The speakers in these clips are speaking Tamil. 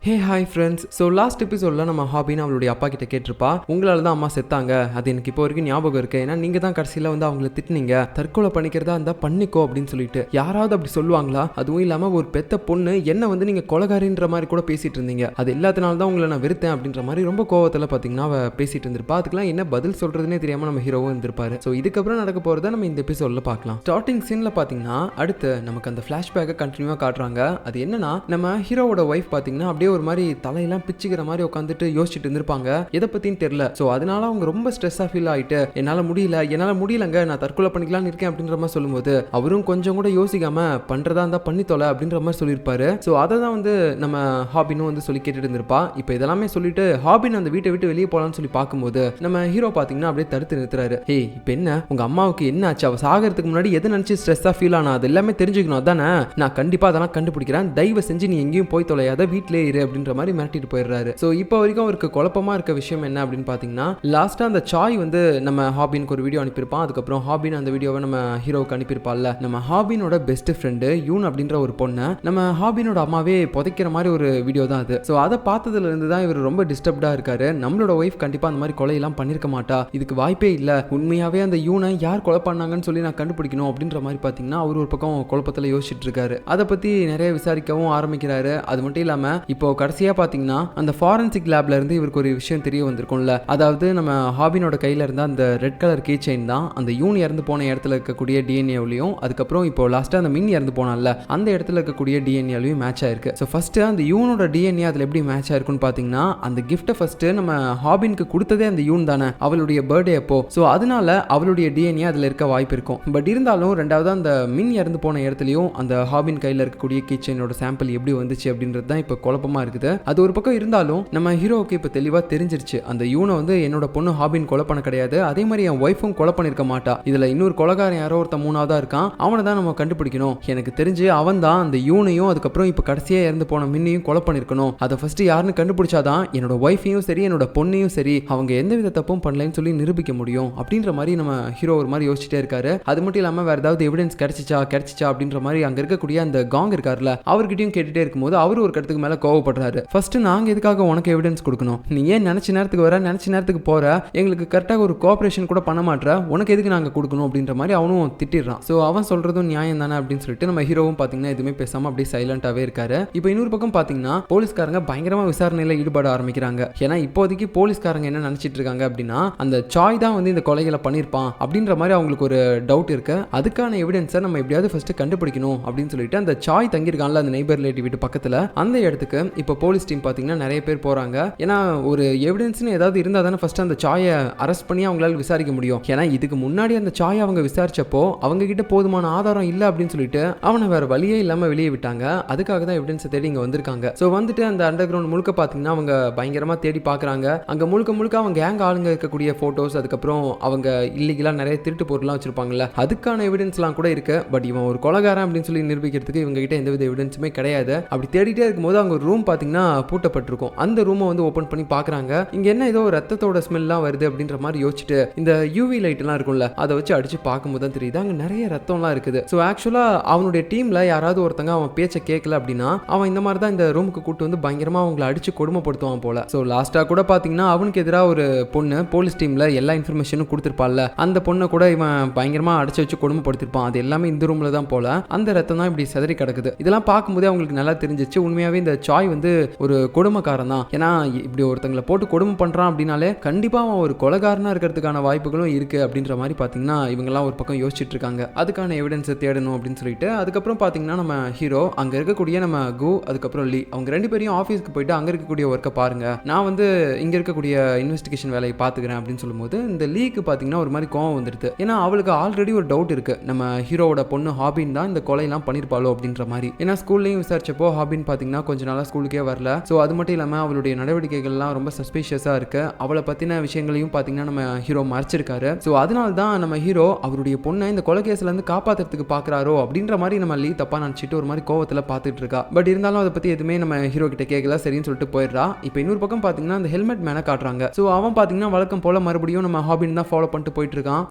Hey hi friends. So last எபிசோடில் நம்ம ஹாபின்னு அவளுடைய அப்பா கிட்ட கேட்டிருப்பா, உங்களால் தான் அம்மா செத்தாங்க, அது எனக்கு இப்போ வரைக்கும் ஞாபகம் இருக்குது, ஏன்னா நீங்கள் தான் கடைசியில் வந்து அவங்கள திட்டினீங்க, தற்கொலை பண்ணிக்கிறதா இருந்தால் பண்ணிக்கோ அப்படின்னு சொல்லிட்டு. யாராவது அப்படி சொல்லுவாங்களா? அதுவும் இல்லாமல் ஒரு பெத்த பொண்ணு என்ன வந்து நீங்கள் கொலகாரின்ற மாதிரி கூட பேசிகிட்டு இருந்தீங்க, அது எல்லாத்தினால தான் உங்களை நான் வெறுத்தேன் அப்படின்ற மாதிரி ரொம்ப கோவத்தில் பார்த்தீங்கன்னா அவள் பேசிகிட்டு இருந்திருப்பா. அதுக்கெல்லாம் என்ன பதில் சொல்கிறதுனே தெரியாமல் நம்ம ஹீரோவும் இருந்திருப்பாரு. ஸோ இதுக்கப்புறம் நடக்க போகிறத நம்ம இந்த எபிசோடில் பார்க்கலாம். ஸ்டார்டிங் சீனில் பார்த்தீங்கன்னா அடுத்து நமக்கு அந்த ஃப்ளாஷ்பேக்கை கண்டினியூவாக காட்டுறாங்க. அது என்னன்னா, நம்ம ஹீரோவோட ஒய்ஃப் பார்த்தீங்கன்னா அப்படியே ஒரு மாதிரி தலையெல்லாம் பிச்சுக்கிற மாதிரி உட்காந்துட்டு யோசிச்சுட்டு இருந்திருப்பாங்க, எதை பத்தின்னு தெரியல. ஸோ அதனால அவங்க ரொம்ப ஸ்ட்ரெஸ்ஸாக ஃபீல் ஆகிட்டு என்னால் முடியலங்க, நான் தற்கொலை பண்ணிக்கலாம்னு இருக்கேன் அப்படின்ற மாதிரி சொல்லும்போது அவரும் கொஞ்சம் கூட யோசிக்காம பண்றதா இருந்தா பண்ணித்தோல அப்படின்ற மாதிரி சொல்லியிருப்பாரு. ஸோ அதை தான் வந்து நம்ம ஹாபினும் வந்து சொல்லி கேட்டுட்டு இருந்திருப்பா. இப்போ இதெல்லாமே சொல்லிட்டு ஹாபின் அந்த வீட்டை விட்டு வெளியே போகலான்னு சொல்லி பார்க்கும்போது நம்ம ஹீரோ பார்த்தீங்கன்னா அப்படியே தடுத்து நிறுத்துறாரு. ஏய், இப்போ என்ன உங்க அம்மாவுக்கு என்ன ஆச்சு? அவ சாகிறதுக்கு முன்னாடி எதை நினைச்சு ஸ்ட்ரெஸ்ஸாக ஃபீல் ஆனா அது எல்லாமே தெரிஞ்சுக்கணும் அதானே? நான் கண்டிப்பா அதெல்லாம் கண்டுபிடிக்கிறேன், தயவு செஞ்சு நீ எங்கேயும் போய் தொலையாத, வீட்டிலே இரு அப்படின்ற மாதிரி மிரட்டிட்டு போயிடுறாரு. ஸோ இப்போ வரைக்கும் அவருக்கு குழப்பமா இருக்க விஷயம் என்ன அப்படின்னு பார்த்தீங்கன்னா, லாஸ்ட்டாக அந்த சாய் வந்து நம்ம ஹாபினுக்கு ஒரு வீடியோ அனுப்பியிருப்பான். அதுக்கப்புறம் ஹாபின் அந்த வீடியோவை நம்ம ஹீரோவுக்கு அனுப்பியிருப்பாள்ல. நம்ம ஹாபினோட பெஸ்ட் ஃப்ரெண்டு யூன் அப்படின்ற ஒரு பொண்ணை நம்ம ஹாபினோட அம்மாவே புதைக்கிற மாதிரி ஒரு வீடியோ தான் அது. ஸோ அதை பார்த்ததுல இருந்து தான் இவர் ரொம்ப டிஸ்டர்ப்டாக இருக்காரு. நம்மளோட ஒய்ஃப் கண்டிப்பாக அந்த மாதிரி கொலையெல்லாம் பண்ணியிருக்க மாட்டா, இதுக்கு வாய்ப்பே இல்லை, உண்மையாகவே அந்த யூனை யார் கொலை பண்ணாங்கன்னு சொல்லி நான் கண்டுபிடிக்கணும் அப்படின்ற மாதிரி பார்த்தீங்கன்னா அவர் ஒரு பக்கம் குழப்பத்தில் யோசிச்சுட்டு இருக்காரு. அதை பற்றி நிறைய விசாரிக்கவும் ஆரம்பிக்கிறாரு. அது மட்டும் இல்லாமல் இப்போ கடைசியாக பார்த்தீங்கன்னா அந்த ஃபாரன்சிக் லேப்ல இருந்து இவருக்கு ஒரு விஷயம் தெரிய வந்திருக்கும்ல. அதாவது நம்ம ஹாபினோட கையில இருந்த அந்த ரெட் கலர் கீ செயின் தான் அந்த யூன் இறந்து போன இடத்துல இருக்கக்கூடிய டிஎன்ஏவிலையும், அதுக்கப்புறம் இப்போ லாஸ்ட்டாக அந்த மின் இறந்து போனால அந்த இடத்துல இருக்கக்கூடிய டிஎன்ஏலையும் மேட்ச் ஆயிருக்கு. ஸோ ஃபர்ஸ்ட் அந்த யூனோட டிஎன்ஏ அதில் எப்படி மேட்ச் ஆயிருக்குன்னு பார்த்தீங்கன்னா, அந்த கிஃப்ட்டை ஃபர்ஸ்ட் நம்ம ஹாபினுக்கு கொடுத்ததே அந்த யூன் தானே, அவளுடைய பர்த்டே அப்போ. ஸோ அதனால அவளுடைய டிஎன்ஏ அதில் இருக்க வாய்ப்பு இருக்கும். பட் இருந்தாலும் ரெண்டாவது அந்த மின் இறந்து போன இடத்துலையும் அந்த ஹாபின் கையில் இருக்கக்கூடிய கீ செயினோட சாம்பிள் எப்படி வந்துச்சு அப்படின்றது தான் இப்போ குழப்பமா இருக்குது. அது ஒரு பக்கம் இருந்தாலும் நம்ம ஹீரோவுக்கு இப்போ தெளிவாக தெரிஞ்சிருச்சு, அந்த யூனை வந்து என்னோட பொண்ணு ஹாபின் கொலை பண்ண கிடையாது, அதே மாதிரி என் ஒய்ஃபும் கொலை பண்ணிருக்க மாட்டா, இதுல இன்னொரு கொலைகாரன் யாரோ ஒருத்த மூணாவதா இருக்கான், அவனை தான் நம்ம கண்டுபிடிக்கணும். எனக்கு தெரிஞ்சு அவன் தான் அந்த யூனையும் அதுக்கப்புறம் இப்போ கடைசியா இறந்து போன மின்னையும் கொலை பண்ணிருக்கணும். அதை ஃபர்ஸ்ட் யாருன்னு கண்டுபிடிச்சாதான் என்னோட ஒய்ஃபையும் சரி என்னோட பொண்ணையும் சரி அவங்க எந்த வித தப்பும் பண்ணலன்னு சொல்லி நிரூபிக்க முடியும் அப்படின்ற மாதிரி நம்ம ஹீரோ ஒரு மாதிரி யோசிச்சுட்டே இருக்காரு. அது மட்டும் இல்லாமல் வேற ஏதாவது எவிடன்ஸ் கிடைச்சிச்சா அப்படின்ற மாதிரி அங்க இருக்கக்கூடிய அந்த காங் இருக்காருல அவர்கிட்டயும் கேட்டுட்டே இருக்கும்போது அவரு ஒரு கட்டத்துக்கு மேல கோவப்படுறாரு. ஃபர்ஸ்ட் நாங்க எதுக்காக உனக்கு எவிடன்ஸ் கொடுக்கணும்? நீ ஏன் நினைச்ச நேரத்துக்கு வர, நினைச்ச நேரத்துக்கு போற, எங்களுக்கு கரெக்டாக ஒரு கோஆபரேஷன் கூட பண்ண மாட்டேற, உனக்கு எதுக்கு நாங்கள் கொடுக்கணும் அப்படின்ற மாதிரி அவனும் திட்டிடுறான். ஸோ அவன் சொல்றதும் நியாயம் தானே அப்படின்னு சொல்லிட்டு நம்ம ஹீரோவும் பார்த்தீங்கன்னா எதுவுமே பேசாமல் அப்படியே சைலண்டாகவே இருக்காரு. இப்போ இன்னொரு பக்கம் பார்த்தீங்கன்னா போலீஸ்காரங்க பயங்கரமாக விசாரணையில் ஈடுபட ஆரம்பிக்கிறாங்க. ஏன்னா இப்போதைக்கு போலீஸ்காரங்க என்ன நினைச்சிட்டு இருக்காங்க அப்படின்னா, அந்த சாய் தான் வந்து இந்த கொலைகளை பண்ணியிருப்பான் அப்படின்ற மாதிரி அவங்களுக்கு ஒரு டவுட் இருக்கு. அதுக்கான எவிடன்ஸை நம்ம எப்படியாவது ஃபர்ஸ்ட் கண்டுபிடிக்கணும் அப்படின்னு சொல்லிட்டு அந்த சாய் தங்கியிருக்கான்ல அந்த நெய்பர் ரிலேட்டிவ் வீட்டு பக்கத்தில், அந்த இடத்துக்கு இப்போ போலீஸ் டீம் பார்த்தீங்கன்னா நிறைய பேர் போறாங்க. ஏன்னா ஒரு எவிடன்ஸ்னு ஏதாவது இருந்தால் தானே ஃபர்ஸ்ட் அந்த சாயை அரெஸ்ட் பண்ணி அவங்களால விசாரிக்க முடியும். ஏன்னா இதுக்கு முன்னாடி அந்த சாயை அவங்க விசாரிச்சப்போ அவங்க கிட்ட போதுமான ஆதாரம் இல்லை அப்படின்னு சொல்லிட்டு அவனை வேற வழியே இல்லாமல் வெளியே விட்டாங்க. அதுக்காக தான் எவிடன்ஸை தேடி இங்கே வந்திருக்காங்க. ஸோ வந்துட்டு அந்த அண்டர் கிரவுண்ட் முழுக்க பார்த்தீங்கன்னா அவங்க பயங்கரமாக தேடி பார்க்குறாங்க. அங்கே முழுக்க அவங்க கேங் ஆளுங்க இருக்கக்கூடிய ஃபோட்டோஸ், அதுக்கப்புறம் அவங்க இல்லீகலாக நிறைய திருட்டு பொருள்லாம் வச்சிருப்பாங்கல்ல, அதுக்கான எவிடன்ஸ்லாம் கூட இருக்கு. பட் இவன் ஒரு கொலைகாரன் அப்படின்னு சொல்லி நிரூபிக்கிறதுக்கு இவங்க கிட்ட எந்தவித எவிடன்ஸுமே கிடையாது. அப்படி தேடிட்டே இருக்கும்போது அவங்க ஒரு ரூம் பார்த்தீங்கன்னா பூட்டப்பட்டிருக்கும். அந்த ரூமை வந்து ஓப்பன் பண்ணி பார்க்குறாங்க. இங்கே என்ன ஏதோ ரத்தத்தோட ஸ்மெல்லாம் வருது அப்படின்ற மாதிரி யோசிச்சுட்டு இந்த யூவி லைட்லாம் இருக்கும்ல அதை வச்சு அடிச்சு பார்க்கும்போது தான் தெரியுது அங்கே நிறைய ரத்தம்லாம் இருக்குது. ஸோ ஆக்சுவலாக அவனுடைய டீமில் யாராவது ஒருத்தங்க அவன் பேச்சை கேட்கல அப்படின்னா அவன் இந்த மாதிரி தான் இந்த ரூமுக்கு கூட்டு வந்து பயங்கரமாக அவங்களை அடிச்சு கொடுமைப்படுத்துவான் போல. ஸோ லாஸ்ட்டாக கூட பார்த்தீங்கன்னா அவனுக்கு எதிராக ஒரு பொண்ணு போலீஸ் டீமில் எல்லா இன்ஃபர்மேஷனும் கொடுத்துருப்பாள்ல, அந்த பொண்ணை கூட இவன் பயங்கரமாக அடிச்சு வச்சு கொடுமைப்படுத்திருப்பான். அது எல்லாமே இந்த ரூமில் தான் போல. அந்த ரத்தம் தான் இப்படி சிதறி கிடக்குது. இதெல்லாம் பார்க்கும்போதே அவங்களுக்கு நல்லா தெரிஞ்சிச்சு உண்மையாகவே இந்த சாய் வந்து ஒரு கொடுமைக்காரன் தான். ஏன்னா இப்படி ஒருத்தங்களை போட்டு கொடுமை பண்றான் அப்படின்னாலே கண்டிப்பா அவன் ஒரு கொலைகாரனா இருக்கிறதுக்கான வாய்ப்புகளும் இருக்கு அப்படின்ற மாதிரி பாத்தீங்கன்னா இவங்கெல்லாம் ஒரு பக்கம் யோசிச்சுட்டு இருக்காங்க. அதுக்கான எவிடன்ஸை தேடணும் அப்படின்னு சொல்லிட்டு அதுக்கப்புறம் பாத்தீங்கன்னா நம்ம ஹீரோ அங்க இருக்கக்கூடிய நம்ம கு அதுக்கப்புறம் லீ அவங்க ரெண்டு பேரையும் ஆஃபீஸ்க்கு போயிட்டு அங்க இருக்கக்கூடிய ஒர்க்கை பாருங்க, நான் வந்து இங்க இருக்கக்கூடிய இன்வெஸ்டிகேஷன் வேலையை பாத்துக்கிறேன் அப்படின்னு சொல்லும்போது இந்த லீக்கு பாத்தீங்கன்னா ஒரு மாதிரி கோவம் வந்துடுது. ஏன்னா அவளுக்கு ஆல்ரெடி ஒரு டவுட் இருக்கு, நம்ம ஹீரோவோட பொண்ணு ஹாபின் தான் இந்த கொலையெல்லாம் பண்ணிருப்பாளோ அப்படின்ற மாதிரி. ஏன்னா ஸ்கூல்லையும் விசாரிச்சப்போ ஹாபின் பாத்தீங்கன்னா கொஞ்ச நாளா ஸ்கூலுக்கே வரல. ஸோ அது மட்டும் இல்லாமல் அவளுடைய நடவடிக்கைகள்லாம் ரொம்ப சஸ்பீஷியஸாக இருக்கு. அவளை பற்றின விஷயங்களையும் பார்த்தீங்கன்னா நம்ம ஹீரோ மறைச்சிருக்காரு. ஸோ அதனால தான் நம்ம ஹீரோ அவருடைய பொண்ணை இந்த கொலை கேஸ்லேருந்து காப்பாற்றுறதுக்கு பார்க்குறாரோ அப்படின்ற மாதிரி நம்ம லீ தப்பாக நினச்சிட்டு ஒரு மாதிரி கோவத்தில் பார்த்துட்டு இருக்கா. பட் இருந்தாலும் அதை பற்றி எதுவுமே நம்ம ஹீரோ கிட்ட கேட்கல, சரின்னு சொல்லிட்டு போயிடுறா. இப்போ இன்னொரு பக்கம் பார்த்தீங்கன்னா அந்த ஹெல்மெட் மேனை காட்டுறாங்க. ஸோ அவன் பார்த்தீங்கன்னா வழக்கம் போல மறுபடியும் நம்ம ஹாபின் தான் ஃபாலோ பண்ணிட்டு போயிட்டு இருக்கான்.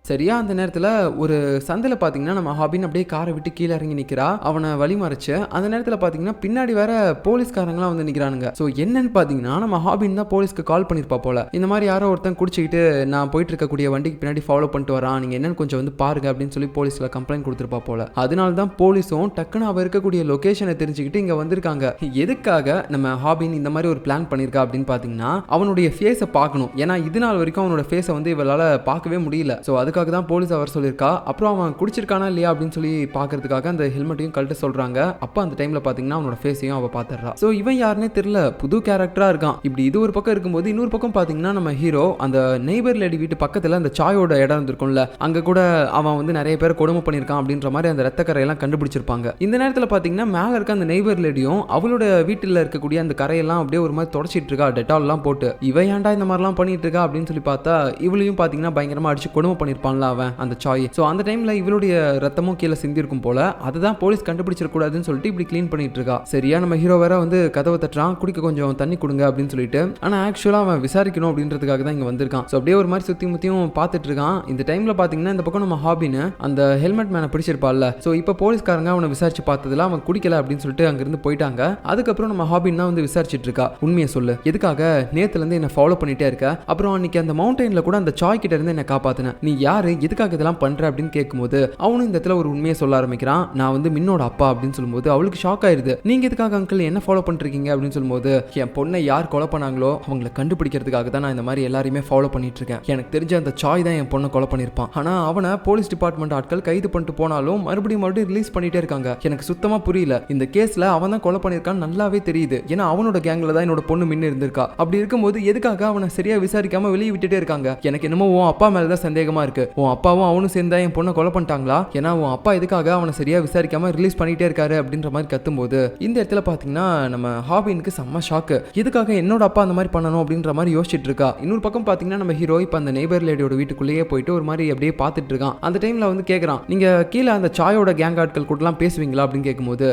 சரியா அந்த நேரத்துல ஒரு சந்தில பாத்தீங்கன்னா நம்ம ஹாபின் அப்படியே காரை விட்டு கீழே இறங்கி நிக்கிறா. அவனை வழிமறைச்சு அந்த நேரத்துல பாத்தீங்கன்னா பின்னாடி வேற போலீஸ்காரங்களாம் வந்து நிக்கிறானுங்க. ஸோ என்னன்னு பாத்தீங்கன்னா நம்ம ஹாபின் தான் போலீஸ்க்கு கால் பண்ணிருப்பா போல. இந்த மாதிரி யாரோ ஒருத்தன் குடிச்சிக்கிட்டு நான் போயிட்டு இருக்கக்கூடிய வண்டிக்கு பின்னாடி ஃபாலோ பண்ணிட்டு வரான், நீங்க என்னன்னு கொஞ்சம் வந்து பாருங்க அப்படின்னு சொல்லி போலீஸ்ல கம்ப்ளைண்ட் கொடுத்துருப்பா போல. அதனால தான் போலீஸும் டக்குன்னு அவ இருக்கக்கூடிய லொகேஷனை தெரிஞ்சுக்கிட்டு இங்க வந்திருக்காங்க. எதுக்காக நம்ம ஹாபின் இந்த மாதிரி ஒரு பிளான் பண்ணிருக்கா அப்படின்னு பாத்தீங்கன்னா அவனுடைய ஃபேஸை பார்க்கணும். ஏன்னா இது நாள் வரைக்கும் அவனோட ஃபேஸை வந்து இவளால பார்க்கவே முடியல. ஸோ அதுக்காக தான் போலீஸ் அவர் சொல்லியிருக்கா. அப்புறம் அவன் குடிச்சிருக்கானா இல்லையா அப்படின்னு சொல்லி பார்க்கறதுக்காக அந்த ஹெல்மெட்டையும் கழட்ட சொல்றாங்க. அப்போ அந்த டைம்ல பாத்தீங்கன்னா அவனோட ஃபேஸையும் அவ பார்த்துடுறா. ஸோ இவன் யாருன்னே தெரியல, புது கேரக்டரா இருக்கான். இப்படி இது ஒரு பக்கம் இருக்கும்போது இன்னொரு பக்கம் பாத்தீங்கன்னா நம்ம ஹீரோ அந்த நெய்பர் லேடி வீட்டு பக்கத்துல அந்த சாயோட இடம் இருந்திருக்கும்ல, அங்க கூட அவன் வந்து நிறைய பேர் கொடுமை பண்ணியிருக்கான் அப்படின்ற மாதிரி அந்த ரத்த கரையெல்லாம் கண்டுபிடிச்சிருப்பாங்க. இந்த நேரத்தில் பாத்தீங்கன்னா மேல இருக்க அந்த நெய்பர் லேடியும் அவளோட வீட்டில் இருக்கக்கூடிய அந்த கரையெல்லாம் அப்படியே ஒரு மாதிரி தொடச்சிட்டு இருக்கா, டெட்டால் எல்லாம் போட்டு. இவன் ஏன்டா இந்த மாதிரிலாம் பண்ணிட்டு இருக்கா அப்படின்னு சொல்லி பார்த்தா இவளையும் பாத்தீங்கன்னா பயங்கரமா அடிச்சு கொடுமை பண்ணிருப்பான்ல அவன் அந்த சாய். ஸோ அந்த டைம்ல இவளுடைய ரத்தமும் கீழே சிந்திருக்கும் போல. அதுதான் போலீஸ் கண்டுபிடிச்சிடக்கூடாதுன்னு சொல்லிட்டு இப்படி கிளீன் பண்ணிட்டு இருக்கா. சரியா நம்ம ஹீரோ வேற வந்து கதவை தட்டுறான், குடிக்க கொஞ்சம் தண்ணி கொடுங்க அப்படின்னு சொல்லிட்டு. ஆனா ஆக்சுவலா அவன் விசாரிக்கணும் அப்படின்றதுக்காக தான் இங்க வந்திருக்கான். ஸோ அப்படியே ஒரு மாதிரி சுத்தி முத்தியும் பார்த்துட்டு இருக்கான். இந்த டைம்ல பாத்தீங்கன்னா இந்த பக்கம் நம்ம ஹாபின்னு அந்த ஹெல்மெட் மேனை பிடிச்சிருப்பாள்ல. ஸோ இப்போ போலீஸ்காரங்க அவனை விசாரிச்சு பார்த்ததுல அவன் குடிக்கல அப்படின்னு சொல்லிட்டு அங்கிருந்து போயிட்டாங்க. அதுக்கப்புறம் நம்ம ஹாபின் தான் வந்து விசாரிச்சுட்டு இருக்கா. உண்மையை சொல்லு, எதுக்காக நேத்துல இருந்து என்ன ஃபாலோ பண்ணிட்டே இருக்க? அப்புறம் அன்னைக்கு அந்த மவுண்டன்ல கூட அந்த சாய் கிட்ட இருந்து என்ன காப்பாத்தின, நீ யாரு, எதுக்காக இதெல்லாம் பண்ற அப்படின்னு கேட்கும்போது அவனும் இந்த இடத்துல ஒரு உண்மையை சொல்ல ஆரம்பிக்கிறான். நான் வந்து மின்னோட அப்பா அப்படின்னு சொல்லும்போது அவளுக்கு ஷாக் ஆயிருது. நீங்க எதுக்காக அங்கிள் என்ன ஃபாலோ பண்ணிருக்கீங்க அப்படின்னு சொல்லும்போது என் பொண்ணை யார் கொலை பண்ணாங்களோ அவங்களை கண்டுபிடிக்கிறதுக்காக தான் நான் இந்த மாதிரி எல்லாரையுமே ஃபாலோ பண்ணிட்டு இருக்கேன். எனக்கு தெரிஞ்ச அந்த சாய் தான் என் பொண்ணை கொலை பண்ணிருப்பான். ஆனா அவனை போலீஸ் டிபார்ட்மெண்ட் ஆட்கள் கைது பண்ணிட்டு போனாலும் மறுபடியும் ரிலீஸ் பண்ணிட்டே இருக்காங்க. எனக்கு சுத்தமா புரியல. இந்த கேஸ்ல அவன் தான் கொலை பண்ணிருக்கான்னு நல்லாவே தெரியுது. ஏன்னா அவனோட கேங்ல தான் என்னோட பொண்ணு மின்னு இருந்திருக்கா. அப்படி இருக்கும்போது எதுக்காக அவனை சரியா விசாரிக்காம வெளியே விட்டுட்டே இருக்காங்க? எனக்கு என்னமோ உன் அப்பா மேலதான் சந்தேகமா இருக்கு. உன் அப்பாவும் அவனும் சேர்ந்தா என் பொண்ணை கொலை பண்ணிட்டாங்களா? ஏன்னா உன் அப்பா எதுக்காக அவனை சரியா விசாரிக்காம ரிலீஸ் பண்ணிட்டே இருக்காரு அப்படின்ற மாதிரி கத்தும்போது இந்த இடத்துல பாத்தீங்கன்னா நம்ம ஹாபினுக்கு செம்ம ஷாக்கு. எதுக்காக என்னோட அப்பா அந்த மாதிரி பண்ணணும் அப்படின்ற மாதிரி யோசிச்சுட்டு இருக்கா. இன்னொரு பக்கம் பாத்தீங்கன்னா நம்ம ஹீரோ இப்ப அந்த நெய்பர் லேடியோட வீட்டுக்குள்ளேயே போயிட்டு ஒரு மாதிரி அப்படியே பார்த்துட்டு இருக்கான். அந்த டைம்ல வந்து கேட்கறான், நீங்க கீழே அந்த சாயோட கேங் ஆட்கள் கூட எல்லாம் பேசுவீங்களா அப்படின்னு கேட்கும்போது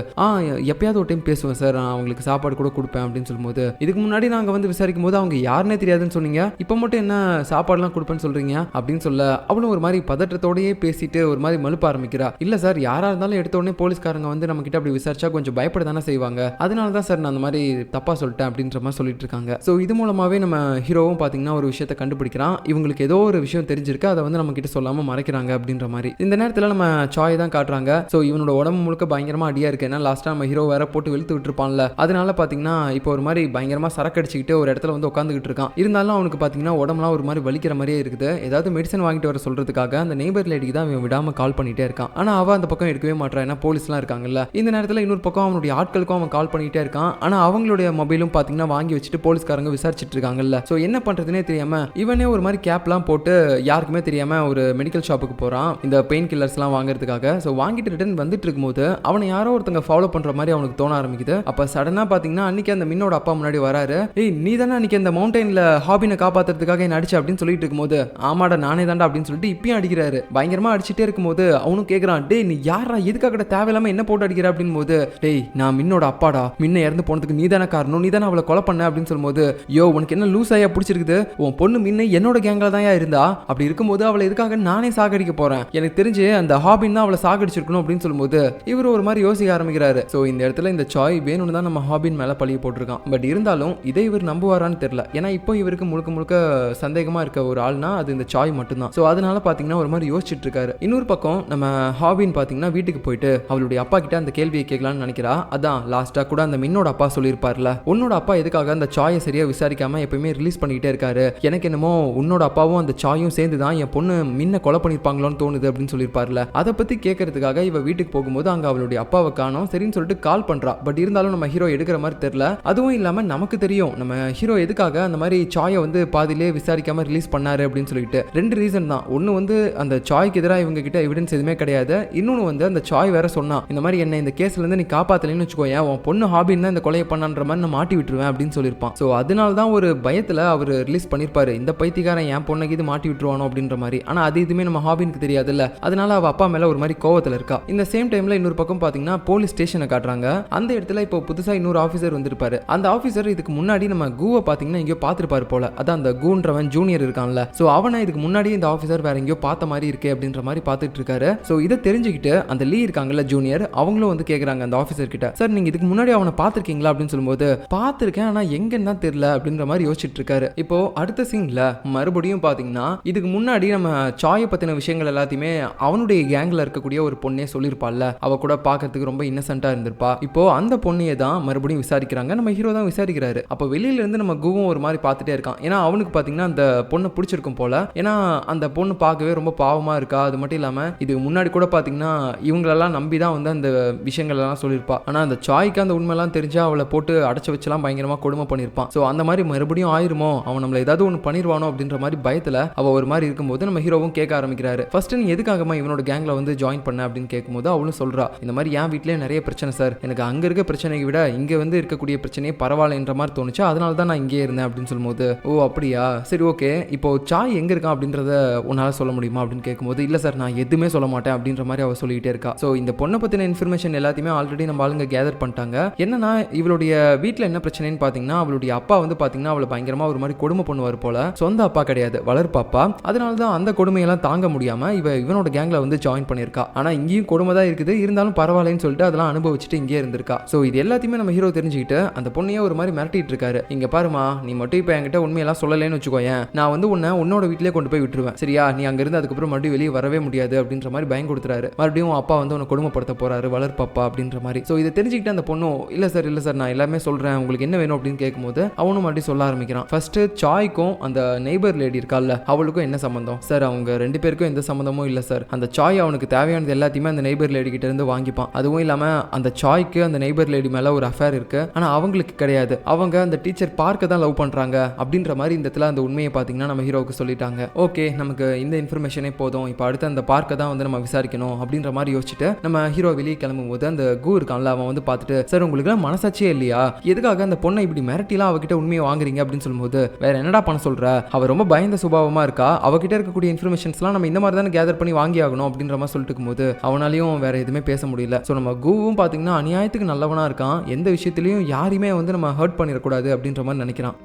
எப்பயாவது ஒரு டைம் பேசுவேன் சார், நான் அவங்களுக்கு சாப்பாடு கூட கொடுப்பேன் அப்படின்னு சொல்லும்போது இதுக்கு முன்னாடி நாங்க வந்து விசாரிக்கும் போது அவங்க யாருன்னே தெரியாதுன்னு சொன்னீங்க, இப்ப மட்டும் என்ன சாப்பாடுலாம் கொடுப்பேன்னு சொல்றீங்க அப்படின்னு சொல்ல அவளும் ஒரு மாதிரி பதற்றத்தோடயே பேசிட்டு ஒரு மாதிரி மழுப்ப ஆரம்பிக்கிறா. இல்ல சார், யாரா இருந்தாலும் எடுத்த உடனே போலீஸ்காரங்க வந்து நம்ம கிட்ட அப்படி விசாரிச்சா கொஞ்சம் பயப்பட தானே செய்வாங்க, அதனால தான் சார் நான் அந்த மாதிரி தப்பா சொல்லிட்டேன் அப்படின்ற மாதிரி சொல்லிட்டு இருக்காங்க. ஸோ இது மூலமாவே நம்ம ஹீரோவும் பாத்தீங்கன்னா ஒரு விஷயத்தை கண்டுபிடிக்கிறான். இவங்களுக்கு ஏதோ ஒரு விஷயம் தெரிஞ்சிருக்கு, அதை வந்து நம்ம கிட்ட சொல்லாம மறைக்கிறாங்க அப்படின்ற மாதிரி. இந்த நேரத்தில் நம்ம சாய் தான் காட்டுறாங்க. ஸோ இவனோட உடம்பு முழுக்க பயங்கரமா அடியா இருக்கு. ஏன்னா லாஸ்டா நம்ம ஹீரோ வேற போட்டு வெளுத்து விட்டுருப்பான்ல, அதனால பாத்தீங்கன்னா இப்போ ஒரு மாதிரி பயங்கரமா சரக்கடிச்சுக்கிட்டு ஒரு இடத்துல வந்து உட்காந்துக்கிட்டு இருக்கான். இருந்தாலும் அவனுக்கு பாத்தீங்கன்னா உடம்புலாம் ஒரு மாதிரி வலிக்கிற மாதிரியே இருக்குது. ஏதாவது மெடிசன் வாங்கிட்டு வர சொல்றதுக்காக அந்த நெய்பர் லேடிக்கு தான் அவன் விடாம கால் பண்ணிட்டே இருக்கான். ஆனா அவ அந்த பக்கம் எடுக்கவே மாட்டான். ஏன்னா போலீஸ்லாம் இருக்காங்கல்ல. இந்த நேரத்தில் இன்னொரு பக்கம் அவனுடைய ஆட்களுக்கும் அவன் கால் பண்ணிட்டே இருக்கான். ஆனா அவங்களுடைய மொபைலும் பாத்தீங்கன்னா வாங்கி வச்சுட்டு போலீஸ்காரங்க விசாரிச்சுட்டு இருக்காங்கல்ல. ஸோ என்ன பண்றதுனே தெரியாம இவனே ஒரு மாதிரி கேப்லாம் போட்டு யாருக்குமே தெரியாம ஒரு மெடிக்கல் ஷாப்புக்கு போறான் இந்த பெயின் கில்லர்ஸ்லாம் வாங்குறதுக்காக. ஸோ வாங்கிட்டு ரிட்டர்ன் வந்துட்டு இருக்கும்போது அவனை யாரோ ஒருத்தங்க ஃபாலோ பண்ற மாதிரி அவனுக்கு தோண ஆரம்பிக்குது. அப்ப சடனா பாத்தீங்கன்னா அன்னைக்கு அந்த மின்னோட அப்பா முன்னாடி வராரு. ஏய், நீ தானே அன்னைக்கு அந்த மவுண்டன்ல ஹாபினை காப்பாத்துறதுக்காக என்ன அடிச்சு அப்படின்னு சொல்லிட்டு இருக்கும்போது ஆமாடா நானே தாண்டா அப்படின்னு சொல்லிட்டு இப்பயும் அடிக்கிறாரு. பயங்கரமா அடிச்சுட்டே இருக்கும்போது அவனும் கேட்கறான், டேய் நீ யாரா, எதுக்காக தேவையில்லாம என்ன போட்டு அடிக்கிற அப்படின்னு போது, டேய் நான் மின்னோட அப்பாடா, மின்ன இறந்து போனதுக்கு நீ தானே காரணம், நீ தானே அவளை கொலை பண்ண அப்படின்னு சொல்லும்போது, யோ உனக்கு என்ன லூஸ் ஆயா பிடிச்சிருக்குது, உன் பொண்ணு மின்ன என்னோட கேங்ல தான் இருந்தா, அப்படி இருக்கும்போது அவளை எதுக்காக நானே சாகடிக்க போறேன், எனக்கு தெரிஞ்சு அந்த ஹாபின் தான் அவளை சாகடிச்சிருக்கணும் அப்படின்னு சொல்லும்போது இவர் ஒரு மாதிரி யோசிக்க ஆரம்பிக்கிறாரு. ஸோ இந்த இடத்துல இந்த சாய் வேணும்னு தான் நம்ம ஹாபின் மேல பழிய போட்டிருக்கான். பட் இருந்தாலும் இதை இவர் நம்புவாரான்னு தெரியல. ஏன்னா இப்போ இவருக்கு முழுக்க முழுக்க சந்தேகமா இருக்க ஒரு ஆள்னா அது இந்த சாய் மட்டும்தான். ஸோ அதனால பாத்தீங்கன்னா ஒரு மாதிரி யோசிச்சுட்டு இருக்காரு. இன்னொரு பக்கம் நம்ம ஹாபின் பாத்தீங்கன்னா வீட்டுக்கு போயிட்டு அவளுடைய அப்பா கிட்ட அந்த கேள்வியை கேட்கலாம்னு நினைக்கிறா. அதான் லாஸ்டா கூட அந்த மின்னோட அப்பா சொல்லியிருப்பார்ல, உன்னோட அப்பா எதுக்காக அந்த சாயை சரியா விசாரிக்காம எப்பயுமே ரிலீஸ் பண்ணிக்கிட்டே இருக்காரு, எனக்கு என்னமோ உன்னோட அப்பாவும் அந்த சாயும் சேர்ந்து தான் என் பொண்ணு மின்ன கொலை பண்ணிருப்பாங்களோன்னு தோணுது அப்படின்னு சொல்லியிருப்பார்ல. அதை பத்தி கேட்கறதுக்காக இவ வீட்டுக்கு போகும்போது அங்க அவளுடைய அப்பாவை காணோம். சரின்னு சொல்லிட்டு கால் பண்றா. பட் இருந்தாலும் நம்ம ஹீரோ எடுக்கிற மாதிரி தெரியல. அதுவும் இல்லாம நமக்கு தெரியும் நம்ம ஹீரோ எதுக்காக அந்த மாதிரி சாயை வந்து பாதியிலே விசாரிக்காம ரிலீஸ் பண்ணாரு அப்படின்னு சொல்லிட்டு. ரெண்டு ரீசன் தான். ஒன்னு வந்து அந்த சாய்க்கு எதிராக இவங்க கிட்ட எவிடன்ஸ் எதுவுமே கிடையாது. இன்னொன்னு வந்து அந்த சாய் வேற சொன்னா, இந்த மாதிரி என்ன இந்த கேஸ்ல இருந்து நீ காப்பாத்தலன்னு வச்சுக்கோயேன், உன் பொண்ணு ஹாபின் தான் இந்த கொலையை பண்ணான்ற மாதிரி நான் மாட்டி விட்டுருவேன் அப்படின்னு சொல்லியிருப்பான். ஸோ அதனால தான் ஒரு பயத்துல அவர் ரிலீஸ் பண்ணிருப்பாரு, இந்த பைத்தியக்காரன் என் பொண்ணுக்கு இது மாட்டி விட்டுருவானோ அப்படின்ற மாதிரி. ஆனா அது எதுவுமே நம்ம ஹாபினுக்கு தெரியாதுல்ல. அதனால அவ அப்பா மேல ஒரு மாதிரி கோவத்துல இருக்கா. இந்த சேம் டைம்ல இன்னொரு பக்கம் பாத்தீங்கன்னா போலீஸ் ஸ்டேஷனை காட்டுறாங்க. அந்த இடத்துல இப்போ புதுசா இன்னொரு ஆஃபீஸர் வந்திருப்பாரு. அந்த ஆஃபீஸர் இதுக்கு முன்னாடி நம்ம கூவை பாத்தீங்கன்னா இங்கேயோ பார்த்திருப்பாரு போல. அதான் அந்த கூன்றவன் ஜூனியர் இருக்கான்ல. ஸோ அவனை இதுக்கு முன்னாடி இந்த ஆஃபீஸர் சார் வேற எங்கேயோ பார்த்த மாதிரி இருக்கே அப்படின்ற மாதிரி பார்த்துட்டு இருக்காரு. ஸோ இதை தெரிஞ்சுக்கிட்டு அந்த லீ இருக்காங்கல்ல ஜூனியர், அவங்களும் வந்து கேட்குறாங்க அந்த ஆஃபீஸர் கிட்ட, சார் நீங்க இதுக்கு முன்னாடி அவனை பார்த்துருக்கீங்களா அப்படின்னு சொல்லும்போது, பார்த்துருக்கேன் ஆனா எங்கன்னா தெரியல அப்படின்ற மாதிரி யோசிச்சுட்டு இருக்காரு. இப்போ அடுத்த சீன்ல மறுபடியும் பாத்தீங்கன்னா இதுக்கு முன்னாடி நம்ம சாயை பத்தின விஷயங்கள் எல்லாத்தையுமே அவனுடைய கேங்ல இருக்கக்கூடிய ஒரு பொண்ணே சொல்லியிருப்பாள்ல, அவ கூட பார்க்கறதுக்கு ரொம்ப இன்னசென்ட்டா இருந்திருப்பா. இப்போ அந்த பொண்ணையே தான் மறுபடியும் விசாரிக்கிறாங்க, நம்ம ஹீரோ தான் விசாரிக்கிறாரு. அப்போ வெளியில இருந்து நம்ம குவும் ஒரு மாதிரி பார்த்துட்டே இருக்கான். ஏன்னா அவனுக்கு பாத்தீங்கன்னா அந்த பொண்ணை பிடிச்சிருக்கும் போல. ஏன்னா அந்த பொண்ணு பார்க்கவே ரொம்ப பாவமா இருக்கா. அது மட்டும் இல்லாம இதுக்கு முன்னாடி கூட பாத்தீங்கன்னா இவங்களெல்லாம் நம்பி தான் வந்து அந்த விஷயங்கள் எல்லாம் சொல்லியிருப்பா. ஆனா அந்த சாய்க்கு அந்த உண்மையெல்லாம் தெரிஞ்சா அவளை போட்டு அடைச்சு வச்செல்லாம் பயங்கரமா கொடுமை பண்ணியிருப்பான். ஸோ அந்த மாதிரி மறுபடியும் ஆயிருமோ, அவன் நம்மளை ஏதாவது ஒன்று பண்ணிடுவானோ அப்படின்ற மாதிரி பயத்தில் அவள் ஒரு மாதிரி இருக்கும்போது நம்ம ஹீரோவும் கேட்க ஆரம்பிக்கிறாரு, ஃபர்ஸ்ட் நீ எதுக்காகமா இவனோட கேங்கில் வந்து ஜாயின் பண்ண அப்படின்னு கேட்கும்போது அவளும் சொல்றா, இந்த மாதிரி என் வீட்டிலே நிறைய பிரச்சனை சார், எனக்கு அங்கே இருக்க பிரச்சனையை விட இங்கே வந்து இருக்கக்கூடிய பிரச்சனையே பரவாயில்லன்ற மாதிரி தோணுச்சு, அதனால தான் நான் இங்கே இருந்தேன் அப்படின்னு சொல்லும்போது, ஓ அப்படியா சரி ஓகே, இப்போ சாய் எங்கே இருக்கான் அப்படின்றத உன்னால் சொல்ல முடியுமா அப்படின்னு கேட்கும்போது, இல்லை சார் நான் எதுவுமே சொல்ல மாட்டேன் அப்படின்ற மாதிரி அவள் சொல்லிக்கிட்டே இருக்கா. ஸோ இந்த பொண்ணை பற்றின இன்ஃபர்மேஷன் எல்லாத்தையுமே ஆல்ரெடி நம்ம ஆளுங்க கேதர் பண்ணிட்டாங்க. என்னன்னா இவளுடைய வீட்டில் என்ன பிரச்சனைன்னு பார்த்தீங்கன்னா, அவளுடைய அப்பா வந்து பார்த்தீங்கன்னா அவளை பயங்கரமா ஒரு மாதிரி கொடுமை பண்ணுவார் போல. சொந்த அப்பா கிடையாது, வளர்ப்பாப்பா. அதனால தான் அந்த கொடுமையெல்லாம் தாங்க முடியாம இவனோட கேங்ல வந்து ஜாயின் பண்ணியிருக்கா. ஆனா இங்கேயும் கொடுமை தான் இருக்குது, இருந்தாலும் பரவாயில்லைன்னு சொல்லிட்டு அதெல்லாம் அனுபவிச்சுட்டு இங்கே இருந்திருக்கா. ஸோ இது எல்லாத்தையுமே நம்ம ஹீரோ தெரிஞ்சுக்கிட்டு அந்த பொண்ணையே ஒரு மாதிரி மிரட்டிட்டு இருக்காரு. இங்க பாருமா, நீ மட்டும் இப்போ என்கிட்ட உண்மையெல்லாம் சொல்லலைன்னு வச்சுக்கோயேன், நான் வந்து உன்னோட வீட்டிலே கொண்டு போய் விட்டுருவேன், சரியா? நீ அங்கிருந்து அதுக்கப்புறம் மறுபடியும் வெளியே வரவே முடியாது அப்படின்ற மாதிரி பயம் கொடுத்துறாரு. மறுபடியும் அப்பா வந்து உன்னை கொடுமைப்படுத்த போறாரு, வளர்ப்பாப்பா அப்படின்ற மாதிரி. ஸோ இதை தெரிஞ்சுக்கிட்டு அந்த பொண்ணும், இல்லை சார் நான் எல்லாமே சொல்றேன், உங்களுக்கு என்ன வேணும் அப்படின்னு கேட்கும்போது அவனும் மறுபடியும் சொல்ல ஆரம்பிக்கிறான். ஃபர்ஸ்ட் சாய்க்கும் அந்த நெய்பர் லேடி இருக்கால்ல அவளுக்கும் என்ன சம்பந்தம் சார்? அவங்க ரெண்டு பேருக்கும் எந்த சம்பந்தமும் இல்லை சார். அந்த சாய் அவனுக்கு தேவையானது எல்லாத்தையுமே அந்த நெய்பர் லேடி கிட்ட இருந்து வாங்கிப்பான். அதுவும் இல்லாம அந்த சாய்க்கு அந்த நெய்பர் லேடி மேல ஒரு அஃபேர் இருக்கு, ஆனா அவங்களுக்கு கிடையாது. அவங்க அந்த டீச்சர் பார்க்க தான் லவ் பண்றாங்க அப்படின்ற மாதிரி இந்த இடத்துல அந்த உண்மையை பாத்தீங்கன்னா நம்ம ஹீரோவுக்கு சொல்லிட்டாங்க. ஓகே, நமக்கு இந்த இன்ஃபர்மேஷனே போதும், இப்போ அடுத்து அந்த பார்க்க தான் வந்து நம்ம விசாரிக்கணும் அப்படின்ற மாதிரி யோசிச்சுட்டு நம்ம ஹீரோ வெளியே கிளம்பும் போது அந்த கு இருக்கான்ல அவன் வந்து பார்த்துட்டு, சார் உங்களுக்கு மனசாட்சியே இல்லையா? எதுக்காக அந்த பொண்ணை இப்படி மிரட்டிலாம் அவகிட்ட உண்மையை வாங்குறீங்க அப்படின்னு சொல்லும்போது, வேற என்னடா பண்ண சொல்ற, அவ ரொம்ப பயந்த சுபாவமா இருக்கா, அவகிட்ட இருக்கக்கூடிய இன்ஃபர்மேஷன்ஸ்லாம் நம்ம இந்த மாதிரி தானே கேதர் பண்ணி வாங்கி ஆகணும் அப்படின்ற மாதிரி சொல்லிட்டு இருக்கும்போது அவனாலையும் வேற எதுவுமே பேச முடியல. ஸோ நம்ம குவும் பாத்தீங்கன்னா அநியாயத்துக்கு நல்லவனா இருக்கான், எந்த விஷயத்திலையும் யாரையுமே வந்து நம்ம ஹர்ட் பண்ணிடக்கூடாது அப்படின்ற மாதிரி நினைக்கிறான்.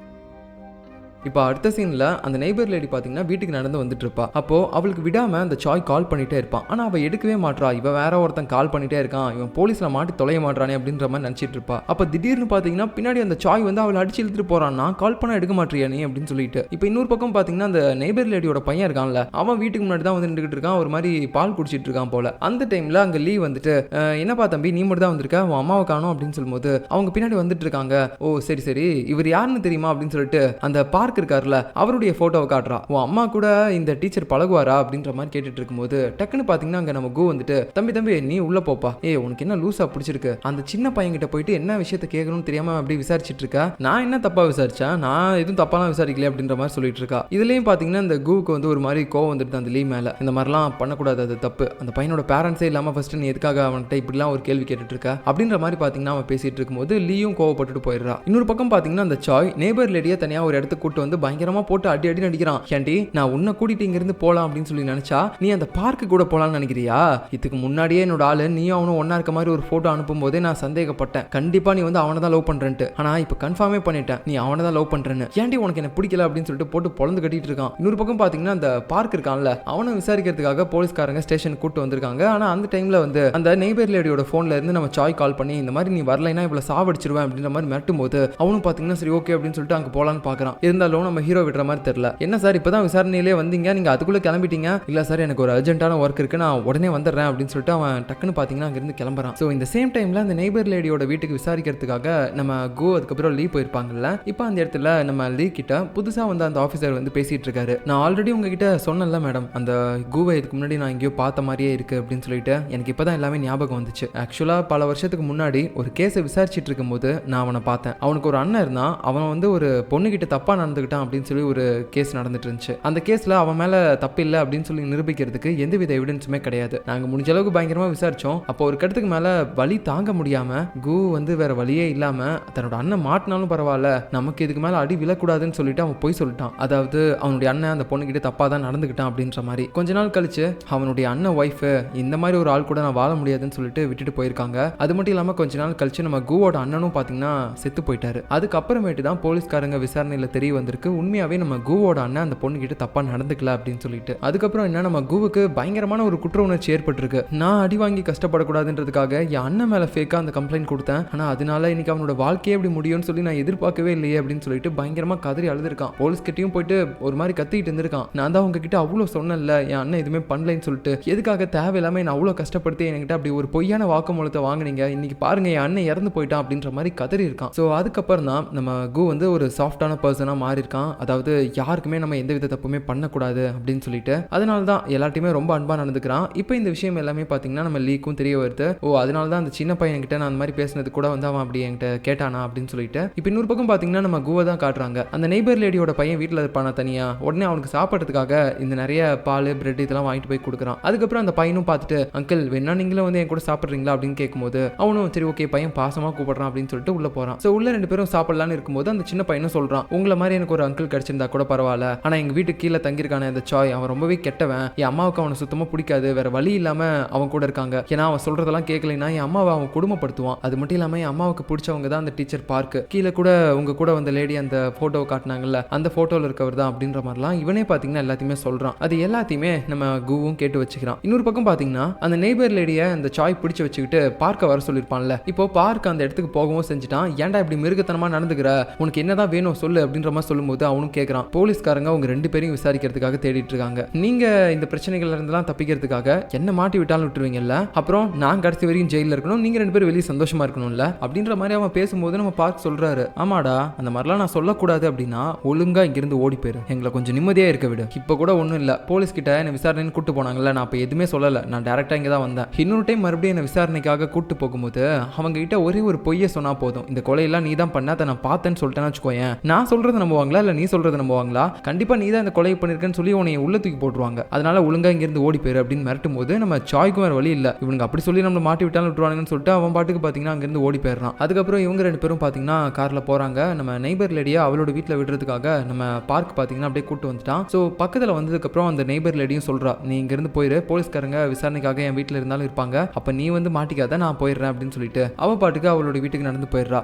இப்போ அடுத்த சீனில் அந்த நெய்பர் லேடி பார்த்தீங்கன்னா வீட்டுக்கு நடந்து வந்துட்டு இருப்பா. அப்போ அவளுக்கு விடாம அந்த சாய் கால் பண்ணிட்டே இருப்பான். ஆனால் அவள் எடுக்கவே மாட்றா. இவன் வேற ஒருத்தன் கால் பண்ணிட்டே இருக்கான், இவன் போலீஸ்ல மாட்டி தொலைய மாட்டானே அப்படின்ற மாதிரி நினச்சிட்டு இருப்பா. அப்போ திடீர்னு பார்த்தீங்கன்னா பின்னாடி அந்த சாய் வந்து அவளை அடிச்சு இழுத்துட்டு போறான். நான் கால் பண்ண எடுக்க மாட்டியா நீ அப்படின்னு சொல்லிட்டு. இப்போ இன்னொரு பக்கம் பார்த்தீங்கன்னா அந்த நெய்பர் லேடியோட பையன் இருக்கான்ல, அவன் வீட்டுக்கு முன்னாடி தான் வந்து நின்றுட்டு இருக்கான், ஒரு மாதிரி பால் குடிச்சிட்டு இருக்கான் போல. அந்த டைம்ல அங்கே லீவ் வந்துட்டு, என்னப்பா தம்பி நீ மட்டும் தான் வந்திருக்க, உன் அம்மாவை காணும் அப்படின்னு சொல்லும்போது அவங்க பின்னாடி வந்துட்டு இருக்காங்க. ஓ சரி சரி, இவர் யாருன்னு தெரியுமா அப்படின்னு சொல்லிட்டு அந்த பார்க் இருக்காருல அவருடைய போட்டோவை காட்டுறா. உன் அம்மா கூட இந்த டீச்சர் பழகுவாரா அப்படின்ற மாதிரி கேட்டுட்டு இருக்கும்போது டக்குன்னு பாத்தீங்கன்னா அங்க நம்ம கு வந்துட்டு, தம்பி நீ உள்ள போப்பா, உனக்கு என்ன லூசா பிடிச்சிருக்கு, அந்த சின்ன பையன் கிட்ட போயிட்டு என்ன விஷயத்த கேட்கணும்னு தெரியாம அப்படி விசாரிச்சுட்டு இருக்கா, நான் என்ன தப்பா விசாரிச்சேன், நான் எதுவும் தப்பாலாம் விசாரிக்கல அப்படின்ற மாதிரி சொல்லிட்டு இருக்கா. இதுலயும் பாத்தீங்கன்னா இந்த குவுக்கு வந்து ஒரு மாதிரி கோவம் வந்துட்டு அந்த லீ மேல, இந்த மாதிரிலாம் பண்ணக்கூடாது, அது தப்பு, அந்த பையனோட பேரண்ட்ஸே இல்லாம ஃபர்ஸ்ட் நீ எதுக்காக அவன்கிட்ட இப்படிலாம் ஒரு கேள்வி கேட்டுட்டு இருக்க அப்படின்ற மாதிரி பாத்தீங்கன்னா அவன் பேசிட்டு இருக்கும்போது லீயும் கோவப்பட்டுட்டு போயிடுறா. இன்னொரு பக்கம் பாத்தீங்கன்னா அந்த சாய் நெய்பர் லேடியை தனியா ஒரு இடத்துக்கு கூட்டு வந்து பயங்கரமா போட்டு அடி அடி நடிக்கிறான். ஏண்டி நான் உன்னை கூட்டிட்டு இங்க இருந்து போலாம் அப்படின்னு சொல்லி நினைச்சா நீ அந்த பார்க்கு கூட போலாம்னு நினைக்கிறியா? இதுக்கு முன்னாடியே என்னோட ஆளு நீயும் அவனும் ஒன்னா இருக்க மாதிரி ஒரு போட்டோ அனுப்பும் போதே நான் சந்தேகப்பட்டேன், கண்டிப்பா நீ வந்து அவனை தான் லவ் பண்றேன்ட்டு. ஆனா இப்ப கன்ஃபார்மே பண்ணிட்டேன் நீ அவனை தான் லவ் பண்றேன்னு. ஏண்டி உனக்கு என்ன பிடிக்கல அப்படின்னு சொல்லிட்டு போட்டு பொழந்து கட்டிட்டு இருக்கான். இன்னொரு பக்கம் பாத்தீங்கன்னா அந்த பார்க் இருக்கான்ல அவனை விசாரிக்கிறதுக்காக போலீஸ்காரங்க ஸ்டேஷன் கூட்டு வந்திருக்காங்க. ஆனா அந்த டைம்ல வந்து அந்த நெய்பர் லேடியோட போன்ல இருந்து நம்ம சாய் கால் பண்ணி இந்த மாதிரி நீ வரலைன்னா இவ்வளவு சாவடிச்சிருவேன் அப்படின்ற மாதிரி மிரட்டும் போது அவனும் பாத்தீங்கன்னா சரி ஓகே அப்படின்னு சொல்லிட்டு அங்க போலான்னு பாக்குறான். இருந்தாலும் நம்ம ஹீரோ விடுற மாதிரி தெரியல. என்ன சார் இப்பதான் விசாரணையிலே வந்தீங்க, நீங்க அதுக்குள்ள கிளம்பிட்டீங்க? இல்ல சார் எனக்கு ஒரு அர்ஜென்ட்டான ஒர்க் இருக்கு, நான் உடனே வந்துடுறேன் அப்படின்னு சொல்லிட்டு அவன் டக்குன்னு பாத்தீங்கன்னா அங்கிருந்து கிளம்புறான். ஸோ இந்த சேம் டைம்ல அந்த நெய்பர் லேடியோட வீட்டுக்கு விசாரிக்கிறதுக்காக நம்ம கோ அதுக்கப்புறம் லீ போயிருப்பாங்கல்ல. இப்போ அந்த இடத்துல நம்ம லீ கிட்ட புதுசா வந்து அந்த ஆஃபீஸர் வந்து பேசிட்டு இருக்காரு. நான் ஆல்ரெடி உங்ககிட்ட சொன்னேன்ல மேடம், அந்த கூவை இதுக்கு முன்னாடி நான் எங்கேயோ பார்த்த மாதிரியே இருக்கு அப்படின்னு சொல்லிட்டு எனக்கு இப்பதான் எல்லாமே ஞாபகம் வந்துச்சு. ஆக்சுவலா பல வருஷத்துக்கு முன்னாடி ஒரு கேஸை விசாரிச்சுட்டு இருக்கும் போது நான் அவனை பார்த்தேன். அவனுக்கு ஒரு அண்ணன் இருந்தான், அவன் வந்து ஒரு பொண்ணுகிட்ட தப்பா நடந்துக்கிட்டான் அப்படின்னு சொல்லி ஒரு கேஸ் நடந்துட்டு இருந்துச்சு. அந்த கேஸ்ல அவன் மேல தப்பு இல்லை அப்படின்னு சொல்லி நிரூபிக்கிறதுக்கு எந்தவித எவிடன்ஸுமே கிடையாது. நாங்க முடிஞ்ச அளவுக்கு பயங்கரமா விசாரிச்சோம். அப்போ ஒரு கட்டத்துக்கு மேல வலி தாங்க முடியாம கு வந்து வேற வழியே இல்லாம தன்னோட அண்ணன் மாட்டினாலும் பரவாயில்ல, நமக்கு இதுக்கு மேல அடி விழக்கூடாதுன்னு சொல்லிட்டு அவன் போய் சொல்லிட்டான். அதாவது அவனுடைய அண்ணன் அந்த பொண்ணுகிட்ட தப்பா தான் நடந்துக்கிட்டான் அப்படின்ற மாதிரி. கொஞ்ச நாள் கழிச்சு அவனுடைய அண்ணன் ஒய்ஃப் இந்த மாதிரி ஒரு ஆள் கூட நான் வாழ முடியாதுன்னு சொல்லிட்டு விட்டுட்டு போயிருக்காங்க. அது மட்டும் இல்லாம கொஞ்ச நாள் கழிச்சு நம்ம குவோட அண்ணனும் பாத்தீங்கன்னா செத்து போயிட்டாரு. அதுக்கப்புறமேட்டு தான் போலீஸ்காரங்க விசாரணையில தெரிய வந்திருக்கு உண்மையாவே நம்ம கூவோட அண்ணன் அந்த பொண்ணு கிட்ட தப்பா நடந்துக்கல அப்படின்னு சொல்லிட்டு. அதுக்கப்புறம் என்ன, நம்ம கூவுக்கு பயங்கரமான ஒரு குற்ற உணர்ச்சி ஏற்பட்டிருக்கு. நான் அடி வாங்கி கஷ்டப்படக்கூடாதுன்றதுக்காக என் அண்ணன் மேல ஃபேக்கா அந்த கம்ப்ளைண்ட் கொடுத்தேன், ஆனா அதனால இன்னைக்கு அவனோட வாழ்க்கையே எப்படி முடியும்னு சொல்லி நான் எதிர்பார்க்கவே இல்லையே அப்படின்னு சொல்லிட்டு பயங்கரமா கதறி அழுதுருக்கான். போலீஸ் கிட்டையும் போயிட்டு ஒரு மாதிரி கத்திட்டு இருந்திருக்கான். நான் தான் உங்ககிட்ட அவ்வளோ சொன்னேன்ல என் அண்ணன் எதுவுமே பண்ணலைன்னு சொல்லிட்டு, எதுக்காக தேவையில்லாம நான் அவ்வளோ கஷ்டப்படுத்தி என்கிட்ட அப்படி ஒரு பொய்யான வாக்குமூலத்தை வாங்கினீங்க, இன்னைக்கு பாருங்க என் அண்ணன் இறந்து போயிட்டான் அப்படின்ற மாதிரி கதறி இருக்கான். ஸோ அதுக்கப்புறம் தான் நம்ம கூ வந்து ஒரு சாஃப்டான பர்சனாக மாறி இருக்கான். அதாவது யாருக்குமே நம்ம எந்த வித தப்புமே பண்ணக்கூடாது அப்படின்னு சொல்லிட்டு, அதனால தான் எல்லாத்தையுமே ரொம்ப அன்பாக நடந்துக்கிறான். இப்போ இந்த விஷயம் எல்லாமே பார்த்தீங்கன்னா நம்ம லீக்கும் தெரிய வருது. ஓ அதனால தான் அந்த சின்ன பையன் கிட்ட நான் அந்த மாதிரி பேசினது கூட வந்து அவன் அப்படி என்கிட்ட கேட்டானா அப்படின்னு சொல்லிட்டு. இப்போ இன்னொரு பக்கம் பார்த்தீங்கன்னா நம்ம கூவை தான் காட்டுறாங்க. அந்த நெய்பர் லேடியோட பையன் வீட்டில் இருப்பானா தனியா, உடனே அவனுக்கு சாப்பிட்றதுக்காக இந்த நிறைய பால் பிரெட் இதெல்லாம் வாங்கிட்டு போய் கொடுக்குறான். அதுக்கப்புறம் அந்த பையனும் பார்த்துட்டு அங்கிள் வேணா நீங்களும் வந்து என் கூட சாப்பிட்றீங்களா அப்படின்னு கேட்கும்போது அவனும் சரி ஓகே பையன் பாசமாக கூப்பிடுறான் அப்படின்னு சொல்லிட்டு உள்ள போறான். ஸோ உள்ள ரெண்டு பேரும் சாப்பிடலான்னு இருக்கும்போது அந்த சின்ன பையனும் சொல்றான், உங்களை மாதிரி எனக்கு ஒரு அங்கிள் கிடைச்சிருந்தா கூட பரவாயில்ல, ஆனா எங்க வீட்டுக்கு கீழே தங்கியிருக்கான இந்த சாய் அவன் ரொம்பவே கெட்டவன், என் அம்மாவுக்கு அவனை சுத்தமா பிடிக்காது, வேற வழி இல்லாம அவன் கூட இருக்காங்க, ஏன்னா அவன் சொல்றதெல்லாம் கேட்கலைன்னா என் அம்மாவை அவன் குடும்பப்படுத்துவான். அது மட்டும் இல்லாம என் அம்மாவுக்கு பிடிச்சவங்க தான் அந்த டீச்சர் பார்க்கு கீழே கூட உங்க கூட வந்த லேடி அந்த போட்டோவை காட்டினாங்கல்ல அந்த போட்டோல இருக்கவர் தான் அப்படின்ற மாதிரிலாம் இவனே பாத்தீங்கன்னா எல்லாத்தையுமே சொல்றான். அது எல்லாத்தையுமே நம்ம கூவும் கேட்டு வச்சுக்கிறான். இன்னொரு பக்கம் பாத்தீங்கன்னா அந்த நெய்பர் லேடியை அந்த சாய் பிடிச்சு வச்சுக்கிட்டு பார்க்க வர சொல்லியிருப்பான்ல, இப்போ பார்க்க அந்த இடத்துக்கு போகவும் செஞ்சுட்டான். ஏன்டா இப்படி மிருகத்தனமா நடந்துக்கிற, உனக்கு என்னதான் வேணும் சொல்லு அப்படின்ற மாதிரி சொல்லும்போது அவனும் கேட்கறான். போலீஸ்காரங்க அவங்க ரெண்டு பேரையும் விசாரிக்கிறதுக்காக தேடிட்டு இருக்காங்க. நீங்க இந்த பிரச்சனைகள்ல இருந்தெல்லாம் தப்பிக்கிறதுக்காக என்ன மாட்டி விட்டாலும் விட்டுருவீங்கல்ல, அப்புறம் நான் கடைசி வரைக்கும் ஜெயில இருக்கணும், நீங்க ரெண்டு பேரும் வெளியே சந்தோஷமா இருக்கணும்ல அப்படின்ற மாதிரி அவன் பேசும்போது நம்ம பார்க்க சொல்றாரு, ஆமாடா அந்த மாதிரிலாம் நான் சொல்லக்கூடாது அப்படின்னா ஒழுங்கா இங்கிருந்து ஓடி போயிரு, எங்களை கொஞ்சம் நிம்மதியா இருக்க விடு. இப்ப கூட ஒண்ணும் இல்ல, போலீஸ் கிட்ட என்ன விசாரணைன்னு கூட்டு போனாங்கல்ல, நான் அப்ப எதுவுமே சொல்லல, நான் டைரக்டா இங்க தான் வந்தேன். இன்னொரு டைம் மறுபடியும் என்ன விசாரணைக்காக கூட்டு போகும்போது அவங்க கிட்ட ஒரே ஒரு பொய்யை சொன்னா போதும், இந்த கொலையெல்லாம் நீ தான் பண்ண, அதை நான் பார்த்தேன்னு சொல்லிட்டேன்னு வச்சுக்கோயேன், நான் சொல்றதை நம்புவாங்களா இல்ல நீ சொல்றதை நம்புவாங்களா, கண்டிப்பா நீ தான் இந்த கொலை பண்ணிருக்கேன்னு சொல்லி உன்னை உள்ள தூக்கி போட்டுருவாங்க, அதனால ஒழுங்கா இங்கிருந்து ஓடி போயிரு அப்படின்னு மிரட்டும் போது நம்ம சாய்க்கும் வேற வழி இல்ல, இவனுக்கு அப்படி சொல்லி நம்ம மாட்டி விட்டாலும் விட்டுருவாங்கன்னு சொல்லிட்டு அவன் பாட்டுக்கு பாத்தீங்கன்னா அங்கிருந்து ஓடி போயிடுறான். அதுக்கப்புறம் இவங்க ரெண்டு பேரும் பாத்தீங்கன்னா கார்ல போறாங்க. நம்ம நெய்பர் லேடியா அவளோட வீட்டுல விடுறதுக்காக நம்ம பார்க் பாத்தீங்கன்னா அப்படியே கூட்டு வந்துட்டான். ஸோ பக்கத்துல வந்ததுக்கு அப்புறம் அந்த நெய்பர் லேடியும் சொல்றா, நீ இங்க இருந்து போயிரு, போலீஸ்காரங்க விசாரணைக்காக என் வீட்டுல இருந்தாலும் இருப்பாங்க, அப்ப நீ வந்து மாட்டிக்காத, நான் போயிடுறேன் அப்படின்னு சொல்லிட்டு அவ பாட்டுக்கு அவளோட வீட்டுக்கு நடந்து போயிடுறா.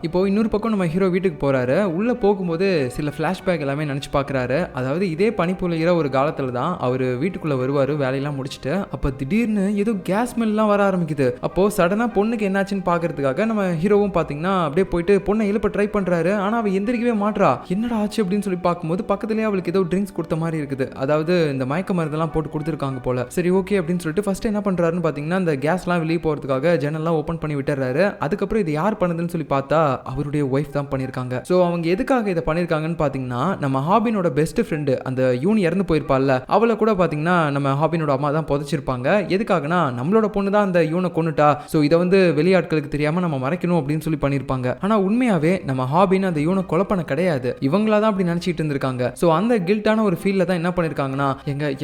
இப்போ இன்னொரு பக்கம் நம்ம ஹீரோ வீட்டுக்கு போறாரு. உள்ள போகும்போது சில ஃபிளாஷ்பேக் எல்லாமே நினைச்சு பார்க்குறாரு. அதாவது இதே பனிப்புலைகிற ஒரு காலத்துல தான் அவர் வீட்டுக்குள்ள வருவாரு வேலையெல்லாம் முடிச்சுட்டு. அப்போ திடீர்னு ஏதோ கேஸ் ஸ்மெல்லாம் வர ஆரம்பிக்குது. அப்போ சடனா பொண்ணுக்கு என்னாச்சுன்னு பார்க்கறதுக்காக நம்ம ஹீரோவும் பார்த்தீங்கன்னா அப்படியே போயிட்டு பொண்ணை எழுப்ப ட்ரை பண்றாரு. ஆனா அவ எந்திரிக்கவே மாட்றா. என்னடா ஆச்சு அப்படின்னு சொல்லி பார்க்கும்போது பக்கத்துலேயே அவளுக்கு ஏதோ ட்ரிங்க்ஸ் கொடுத்த மாதிரி இருக்குது. அதாவது இந்த மயக்க மருந்தெல்லாம் போட்டு கொடுத்துருக்காங்க போல. சரி ஓகே அப்படின்னு சொல்லிட்டு ஃபர்ஸ்ட் என்ன பண்றாருன்னு பார்த்தீங்கன்னா அந்த கேஸ்லாம் வெளியே போறதுக்காக ஜன்னல்லாம் ஓப்பன் பண்ணி விட்டுறாரு. அதுக்கப்புறம் இது யார் பண்ணுதுன்னு சொல்லி பார்த்தா அவருடைய ஒய்ஃப் தான் பண்ணியிருக்காங்க. ஸோ அவங்க எதுக்காக இதை பண்ணியிருக்காங்கன்னு பார்த்தீங்கன்னா நம்ம ஹாபினோட பெஸ்ட் ஃப்ரெண்டு அந்த யூனி இறந்து போயிருப்பாள்ல அவளை கூட பார்த்தீங்கன்னா நம்ம ஹாபினோட அம்மா தான் புதைச்சிருப்பாங்க. எதுக்காகனா நம்மளோட பொண்ணு தான் அந்த யூனை கொண்டுட்டா, ஸோ இதை வந்து வெளியாட்களுக்கு தெரியாம நம்ம மறைக்கணும் அப்படின்னு சொல்லி பண்ணியிருப்பாங்க. ஆனால் உண்மையாவே நம்ம ஹாபின் அந்த யூனை கொலை பண்ண கிடையாது, இவங்களா தான் அப்படி நினச்சிட்டு இருந்திருக்காங்க. ஸோ அந்த கில்ட்டான ஒரு ஃபீல்ல தான் என்ன பண்ணியிருக்காங்கன்னா,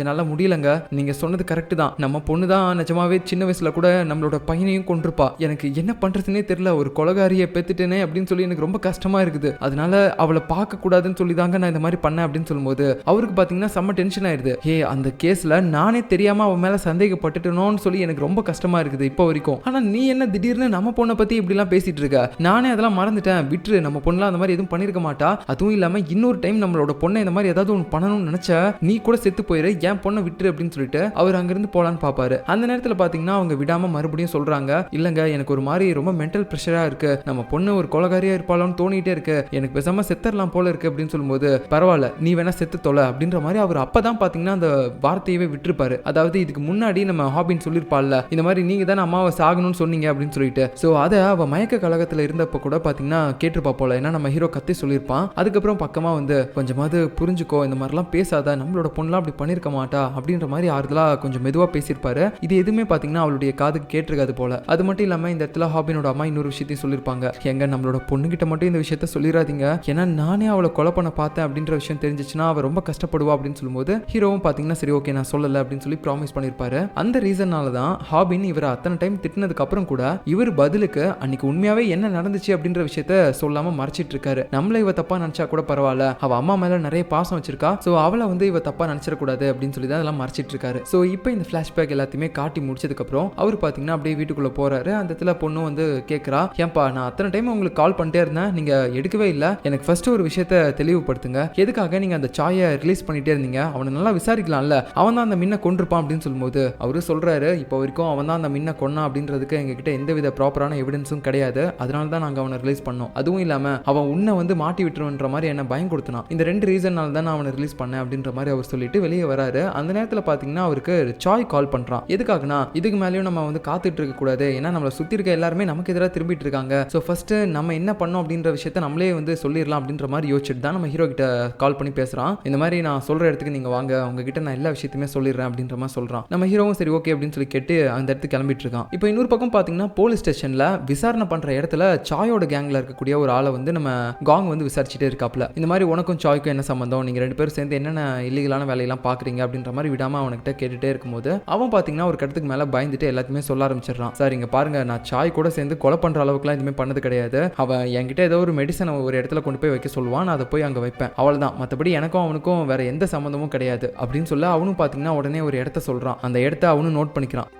என்னால் முடியலங்க, நீங்கள் சொன்னது கரெக்டு தான், நம்ம பொண்ணு தான் நிஜமாவே சின்ன வயசுல கூட நம்மளோட பையனையும் கொண்டிருப்பா, எனக்கு என்ன பண்ணுறதுனே தெரியல, ஒரு கொலகாரியை பெத்துட்டேனே அப்படின்னு சொல்லி எனக்கு ரொம்ப கஷ்டமா இருக்குது, அதனால அவளை பார்க்க கூடாதுன்னு சொல்லி தாங்க நான் இந்த மாதிரி பண்ணேன் அப்படின்னு சொல்லும்போது அவருக்கு பார்த்தீங்கன்னா செம்ம டென்ஷன் ஆயிடுது. அந்த கேஸ்ல நானே தெரியாம அவன் மேல சந்தேகப்பட்டுட்டேனோன்னு சொல்லி எனக்கு ரொம்ப கஷ்டமா இருக்குது இப்போ வரைக்கும். ஆனா நீ என்ன திடீர்னு நம்ம பொண்ணை பத்தி இப்படிலாம் பேசிட்டு இருக்க, நானே அதெல்லாம் மறந்துட்டேன், விட்டுரு, நம்ம பொண்ணுலாம் அந்த மாதிரி எதுவும் பண்ணிருக்க மாட்டா, அதுவும் இல்லாம இன்னொரு டைம் நம்மளோட பொண்ணை இந்த மாதிரி ஏதாவது ஒன்று பண்ணணும்னு நினைச்ச நீ கூட செத்து போயிரு, என் பொண்ணை விட்டுரு அப்படின்னு சொல்லிட்டு அவர் அங்கிருந்து போலான்னு பாப்பாரு. அந்த நேரத்தில் பாத்தீங்கன்னா அவங்க விடாம மறுபடியும் சொல்றாங்க, இல்லங்க எனக்கு ஒரு மாதிரி ரொம்ப மென்டல் ப்ரெஷரா இருக்கு, நம்ம பொண்ணு ஒரு கொலகாரியா இருப்பாளோன்னு தோணிட்டே இருக்கு, எனக்கு பேசாம செத்தரலாம் போல இருக்கு அப்படின்னு சொல்லும்போது பரவாயில்ல நீ வேணா செத்து தொலை அப்படின்ற மாதிரி அவர் அப்பதான் பாத்தீங்கன்னா அந்த வார்த்தையவே விட்டுருப்பாரு. அதாவது இதுக்கு முன்னாடி நம்ம ஹாபின் சொல்லிருப்பாள்ல இந்த மாதிரி நீங்க தானே அம்மாவை சாகணும்னு சொன்னீங்க அப்படின்னு சொல்லிட்டு, சோ அதை அவ மயக்க கழகத்துல இருந்தப்ப கூட பாத்தீங்கன்னா கேட்டிருப்பா போல, ஏன்னா நம்ம ஹீரோ கத்தி சொல்லியிருப்பான். அதுக்கப்புறம் பக்கமா வந்து கொஞ்சமாவது புரிஞ்சுக்கோ, இந்த மாதிரிலாம் பேசாத, நம்மளோட பொண்ணுலாம் அப்படி பண்ணிருக்க மாட்டா அப்படின்ற மாதிரி ஆறுதலா கொஞ்சம் மெதுவா பேசியிருப்பாரு. இது எதுவுமே பாத்தீங்கன்னா அவளுடைய காதுக்கு கேட்டிருக்காது போல. அது மட்டும் இல்லாம இந்த இடத்துல ஹாபினோட அம்மா இன்னொரு விஷயத்தையும் சொல்லியிருப்பாங்க, எங்க நம்மளோட பொண்ணுகிட்ட மட்டும் இந்த விஷயத்த சொல்லிடாதீங்க, ஏன்னா நானே அவளை கொலை பண்ண பார்த்தேன் அப்படின்ற விஷயம் தெரிஞ்சிச்சுன்னா அவ ரொம்ப கஷ்டப்படுவா அப்படின்னு சொல்லும்போது ஹீரோவும் பாத்தீங்கன்னா சரி ஓகே நான் சொல்லல அப்படின்னு சொல்லி ப்ராமிஸ் பண்ணிருப்பாரு. அந்த ரீசன்னால தான் ஹாபின் இவர் அத்தனை டைம் திட்டினதுக்கு அப்புறம் கூட இவர் பதிலுக்கு அன்னைக்கு உண்மையாவே என்ன நடந்துச்சு அப்படின்ற விஷயத்த சொல்லாம மறைச்சிட்டு இருக்காரு. நம்மள இவ தப்பா நினைச்சா கூட பரவாயில்ல, அவ அம்மா மேல நிறைய பாசம் வச்சிருக்கா, சோ அவளை வந்து இவ தப்பா நினைச்சிடக்கூடாது அப்படின்னு சொல்லி தான் அதெல்லாம் மறைச்சிட்டு இருக்காரு. சோ இப்போ இந்த பிளாஷ்பேக் எல்லாத்தையுமே காட்டி முடிச்சதுக்கு அப்புறம் அவர் பாத்தீங்கன்னா அப்படியே வீட்டுக்குள்ள போறாரு. அந்த இடத்துல பொண்ணு வந்து கேட்கறா, ஏன்பா நான் அத்தனை டைம் உங்களுக்கு கால் பண்ணிட்டே இருந்தேன், நீங்க எடுக்கவே இல்லை. எனக்கு ஃபர்ஸ்ட் ஒரு விஷயத்த தெளிவுபடுத்துங்க, எதுக்காக நீங்க அந்த சாயை ரிலீஸ் பண்ணிட்டே இருந்தீங்க? அவனை நல்லா விசாரிக்கலாம்ல, அவன் தான் அந்த மின்னை கொண்டிருப்பான் அப்படின்னு சொல்லும்போது அவரு சொல்றாரு, இப்போ வரைக்கும் அவன் தான் அந்த மின்னை கொன்னா அப்படின்றதுக்கு எங்ககிட்ட எந்தவித ப்ராப்பரான எவிடன்ஸும் கிடையாது, அதனால தான் நாங்கள் அவனை ரிலீஸ் பண்ணோம். அதுவும் இல்லாமல் அவன் உன்னை வந்து மாட்டி விட்டுருன்ற மாதிரி என்ன பயம் கொடுத்தான். இந்த 2 ரீசன்னால தான் நான் அவனை ரிலீஸ் பண்ணேன் அப்படின்ற மாதிரி அவர் சொல்லிட்டு வெளியே வராரு. அந்த நேரத்தில் பார்த்தீங்கன்னா அவருக்கு சாய் கால் பண்ணுறான். எதுக்காகனா, இதுக்கு மேலேயும் நம்ம வந்து காத்துட்டு இருக்க கூடாது, ஏன்னா நம்மளை சுற்றி இருக்க எல்லாருமே நமக்கு எதிராக திரும்பிட்டு இருக்காங்க. ஸோ ஃபர்ஸ்ட் நம்ம என்ன பண்ணோம் அப்படின்ற விஷயத்த நம்மளே வந்து சொல்லிடலாம் அப்படின்ற மாதிரி யோசிச்சுட்டு தான் நம்ம ஹீரோ கிட்ட கால் பண்ணி பேசுகிறான். இந்த மாதிரி நான் சொல்கிற இடத்துக்கு நீங்கள் வாங்க, உங்ககிட்ட நான் எல்லா விஷயத்தையுமே சொல்லிடுறேன் அப்படின்ற மாதிரி சொல்கிறான். நம்ம ஹீரோவும் சரி ஓகே அப்படின்னு சொல்லி கேட்டு அந்த இடத்துக்கு கிளம்பிட்டு இருக்கான். இப்போ இன்னொரு பக்கம் பார்த்தீங்கன்னா போலீஸ் ஸ்டேஷனில் விசாரணை பண்ணுற இடத்துல சாயோட கேங்கில் இருக்கக்கூடிய ஒரு ஆளை வந்து நம்ம காங் வந்து விசாரிச்சுட்டே இருக்காப்ல. இந்த மாதிரி உனக்கும் சாய்க்கும் என்ன சம்பந்தம், நீங்கள் 2 பேரும் சேர்ந்து என்னென்ன இல்லீகலான வேலையெல்லாம் பார்க்குறீங்க அப்படின்ற மாதிரி விடாமல் அவன்கிட்ட கேட்டுகிட்டே இருக்கும்போது அவன் பார்த்தீங்கன்னா ஒரு கடத்துக்கு மேலே பயந்துட்டு எல்லாத்தையுமே சொல்ல ஆரம்பிச்சிடறான். சார் இங்கே பாருங்க, நான் சாய் கூட சேர்ந்து கொலை பண்ணுற அளவுக்குலாம் எதுவுமே பண்ணது கிடையாது. அவன் என்கிட்ட ஏதோ ஒரு மெடிசனை ஒரு இடத்துல கொண்டு போய் வைக்க சொல்லுவான், நான் அதை போய் அங்கே வைப்பேன், அவ்வளோதான். மற்றபடி எனக்கும் அவனுக்கும் வேற எந்த சம்மந்தமும் கிடையாது அப்படின்னு சொல்ல அவனும் பார்த்தீங்கன்னா உடனே ஒரு இடத்த சொல்கிறான். அந்த இடத்த அவனும் நோட் பண்ணிக்கிறான்.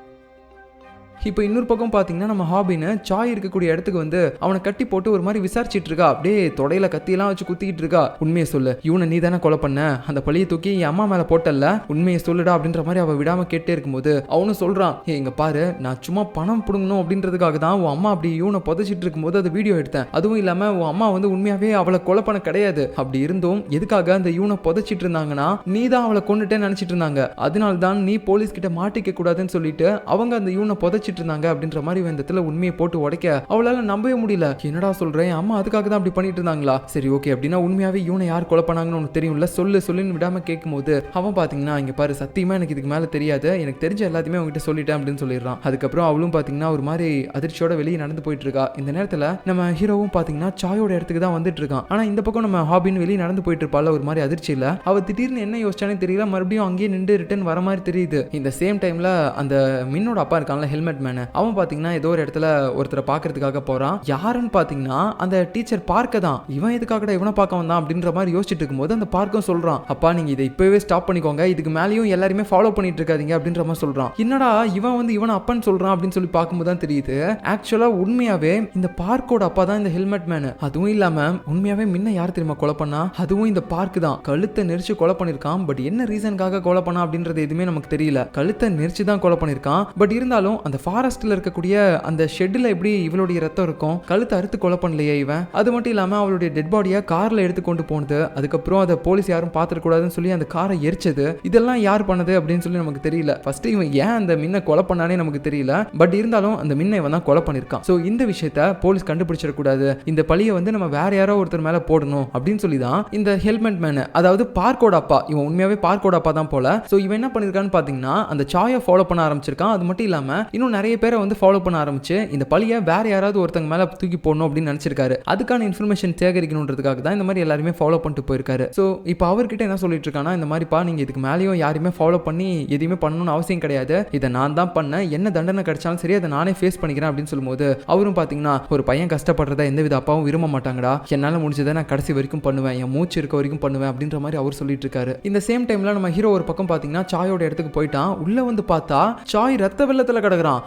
இப்போ இன்னொரு பக்கம் பார்த்தீங்கன்னா நம்ம ஹாபின்னு சாய் இருக்கக்கூடிய இடத்துக்கு வந்து அவனை கட்டி போட்டு ஒரு மாதிரி விசாரிச்சுட்டு இருக்கா. அப்படியே தொடையில கத்தியெல்லாம் வச்சு குத்திக்கிட்டு இருக்கா. உண்மையை சொல்லு, இவனை நீ தானே கொலை பண்ண, அந்த பழியை தூக்கி என் அம்மா மேலே போட்டல, உண்மையை சொல்லுடா அப்படின்ற மாதிரி அவள் விடாமல் கேட்டே இருக்கும்போது அவனும் சொல்கிறான், இங்க பாரு, நான் சும்மா பணம் பிடுங்கணும் அப்படின்றதுக்காக தான் உன் அம்மா அப்படி இவனை புதைச்சிட்டு இருக்கும்போது அது வீடியோ எடுத்தேன். அதுவும் இல்லாமல் உன் அம்மா வந்து உண்மையாகவே அவளை கொலை பண்ண கிடையாது. அப்படி இருந்தும் எதுக்காக அந்த இவனை புதைச்சிட்டு இருந்தாங்கன்னா, நீ தான் அவளை கொண்டுட்டேன்னு நினச்சிட்டு இருந்தாங்க. அதனால தான் நீ போலீஸ் கிட்ட மாட்டிக்க கூடாதுன்னு சொல்லிட்டு அவங்க அந்த இவனை புதைச்சிட்டு இருந்தாங்க அப்படின்ற மாதிரி இந்த இடத்துல உண்மையை போட்டு உடைக்க அவளால நம்பவே முடியல. என்னடா சொல்றேன், அம்மா அதுக்காக தான் அப்படி பண்ணிட்டு இருந்தாங்களா? சரி ஓகே, அப்படின்னா உண்மையாவே இவனை யார் கொலை பண்ணாங்கன்னு உனக்கு தெரியும்ல, சொல்லு சொல்லுன்னு விடாம கேட்கும்போது அவன் பாத்தீங்கன்னா, இங்க பாரு சத்தியமா எனக்கு இதுக்கு மேல தெரியாது, எனக்கு தெரிஞ்ச எல்லாத்தையுமே உங்ககிட்ட சொல்லிட்டேன் அப்படின்னு சொல்லிடுறான். அதுக்கப்புறம் அவளும் பாத்தீங்கன்னா ஒரு மாதிரி அதிர்ச்சியோட வெளியே நடந்து போயிட்டு இருக்கா. இந்த நேரத்துல நம்ம ஹீரோவும் பாத்தீங்கன்னா சாயோட இடத்துக்கு தான் வந்துட்டு இருக்கான். ஆனா இந்த பக்கம் நம்ம ஹாபின்னு வெளியே நடந்து போயிட்டு இருப்பாள் ஒரு மாதிரி அதிர்ச்சியில. அவ திடீர்னு என்ன யோசிச்சானே தெரியல, மறுபடியும் அங்கேயே நின்று ரிட்டர்ன் வர மாதிரி தெரியுது. இந்த சேம் டைம்ல அந்த மின்னோட அப்பா இருக்கான்ல ஹெல்மெட் மேன், அவன் பாத்தீங்கன்னா ஏதோ ஒரு இடத்துல ஒருத்தரை பாக்குறதுக்காக போறான். யாருன்னு பாத்தீங்கன்னா அந்த டீச்சர் பார்க்க தான். இவன் எதுக்காக இவனை பார்க்க வந்தான் அப்படின்ற மாதிரி யோசிச்சுட்டு இருக்கும்போது அந்த பார்க்கும் சொல்றான், அப்பா நீங்க இதை இப்பவே ஸ்டாப் பண்ணிக்கோங்க, இதுக்கு மேலேயும் எல்லாருமே ஃபாலோ பண்ணிட்டு இருக்காதீங்க அப்படின்ற மாதிரி சொல்றான். என்னடா இவன் வந்து இவனை அப்பன்னு சொல்றான் அப்படின்னு சொல்லி பார்க்கும்போது தான் தெரியுது, ஆக்சுவலா உண்மையாவே இந்த பார்க்கோட அப்பா தான் இந்த ஹெல்மெட் மேன். அதுவும் இல்லாம உண்மையாவே முன்ன யார் தெரியுமா கொலை பண்ணா, அதுவும் இந்த பார்க் தான். கழுத்தை நெரிச்சு கொலை பண்ணிருக்கான். பட் என்ன ரீசனுக்காக கொலை பண்ணா அப்படின்றது எதுவுமே நமக்கு தெரியல. கழுத்தை நெரிச்சு தான் கொலை பண்ணிருக்கான். பட் இருந்தாலும் அந்த ஃபாரஸ்ட்ல இருக்கக்கூடிய அந்த ஷெட்ல எப்படி இவளுடைய ரத்தம் இருக்கும், கழுத்தை அறுத்து கொலை பண்ணலையே இவன். அது மட்டும் இல்லாம அவளுடைய டெட் பாடியை கார்ல எடுத்து கொண்டு போனது, அதுக்கப்புறம் அதை போலீஸ் யாரும் பார்த்துக்க கூடாதுன்னு சொல்லி அந்த காரை எரிச்சது, இதெல்லாம் யார் பண்ணது அப்படின்னு சொல்லி நமக்கு தெரியல. ஃபர்ஸ்ட் இவன் ஏன் அந்த மின்னை கொலை பண்ணானே நமக்கு தெரியல. பட் இருந்தாலும் அந்த மின்னை இவன் தான் கொலை பண்ணிருக்கான். ஸோ இந்த விஷயத்த போலீஸ் கண்டுபிடிச்சிடக்கூடாது, இந்த பழியை வந்து நம்ம வேற யாரோ ஒருத்தர் மேல போடணும் அப்படின்னு சொல்லி தான் இந்த ஹெல்மெட் மேன், அதாவது பார்க்கோட அப்பா, இவன் உண்மையாவே பார்க்கோட அப்பா தான் போல. ஸோ இவன் என்ன பண்ணிருக்கான்னு பாத்தீங்கன்னா அந்த சாயை ஃபாலோ பண்ண ஆரம்பிச்சிருக்கான். அது மட்டும் இல்லாம இன்னும் நிறைய பேரை வந்து ஃபாலோ பண்ண ஆரம்பிச்சு இந்த பழியை வேற யாராவது ஒருத்தங்க மேல தூக்கி போடணும் அப்படின்னு நினைச்சிருக்காரு. அதுக்கான இன்ஃபர்மேஷன் சேகரிக்கணுன்றதுக்காக தான் இந்த மாதிரி எல்லாருமே ஃபாலோ பண்ணிட்டு போயிருக்காரு. ஸோ இப்போ அவர்கிட்ட என்ன சொல்லிட்டு இருக்கானா, இந்த மாதிரிப்பா நீங்க இதுக்கு மேலேயும் யாருமே ஃபாலோ பண்ணி எதுவுமே பண்ணணும்னு அவசியம் கிடையாது, இதை நான் தான் பண்ணேன், என்ன தண்டனை கிடைச்சாலும் சரி அதை நானே ஃபேஸ் பண்ணிக்கிறேன் அப்படின்னு சொல்லும்போது அவரும் பாத்தீங்கன்னா, ஒரு பையன் கஷ்டப்படுறத எந்தவித அப்பாவும் விரும்ப மாட்டாங்கடா, என்னால முடிஞ்சதை நான் கடைசி வரைக்கும் பண்ணுவேன், என் மூச்சு இருக்க வரைக்கும் பண்ணுவேன் அப்படின்ற மாதிரி அவர் சொல்லிட்டு இருக்காரு. இந்த சேம் டைம்ல நம்ம ஹீரோ ஒரு பக்கம் பாத்தீங்கன்னா சாயோட இடத்துக்கு போயிட்டான். உள்ள வந்து பார்த்தா சாய் ரத்த வெள்ளத்துல கிடக்குறான்.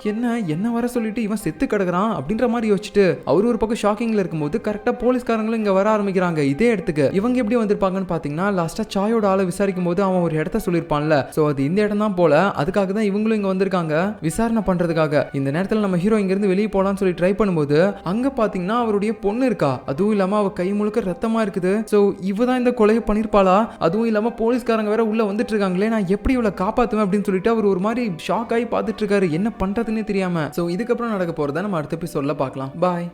என்ன வர சொல்லிட்டு இவன் செத்து கிடக்குறான் அப்படின்ற மாதிரி யோசிச்சுட்டு அவர் ஒரு பக்கம் ஷாக்கிங்ல இருக்கும்போது கரெக்டா போலீஸ்காரங்களும் இங்க வர ஆரம்பிக்கிறாங்க இதே இடத்துக்கு. இவங்க எப்படி வந்திருப்பாங்கன்னு பாத்தீங்கன்னா, லாஸ்டா சாயோட ஆளை விசாரிக்கும் போது அவன் ஒரு இடத்த சொல்லியிருப்பான்ல, சோ அது இந்த இடம் தான் போல, அதுக்காக தான் இவங்களும் இங்க வந்திருக்காங்க விசாரணை பண்றதுக்காக. இந்த நேரத்துல நம்ம ஹீரோ இங்க இருந்து வெளியே போலான்னு சொல்லி ட்ரை பண்ணும்போது அங்க பாத்தீங்கன்னா அவருடைய பொண்ணு இருக்கா, அதுவும் இல்லாம அவ கை முழுக்க ரத்தமா இருக்குது. சோ இவதான் இந்த கொலையை பண்ணிருப்பாளா, அதுவும் இல்லாம போலீஸ்காரங்க வேற உள்ள வந்துட்டு இருக்காங்களே, நான் எப்படி இவளை காப்பாத்துவேன் அப்படின்னு சொல்லிட்டு அவர் ஒரு மாதிரி ஷாக் ஆகி பார்த்துட்டு இருக்காரு, என்ன பண்றதுன்னே தெரியாம. சோ இதுக்கப்புறம் நடக்க போறத நம்ம அடுத்த எபிசோட்ல பார்க்கலாம். பாய்.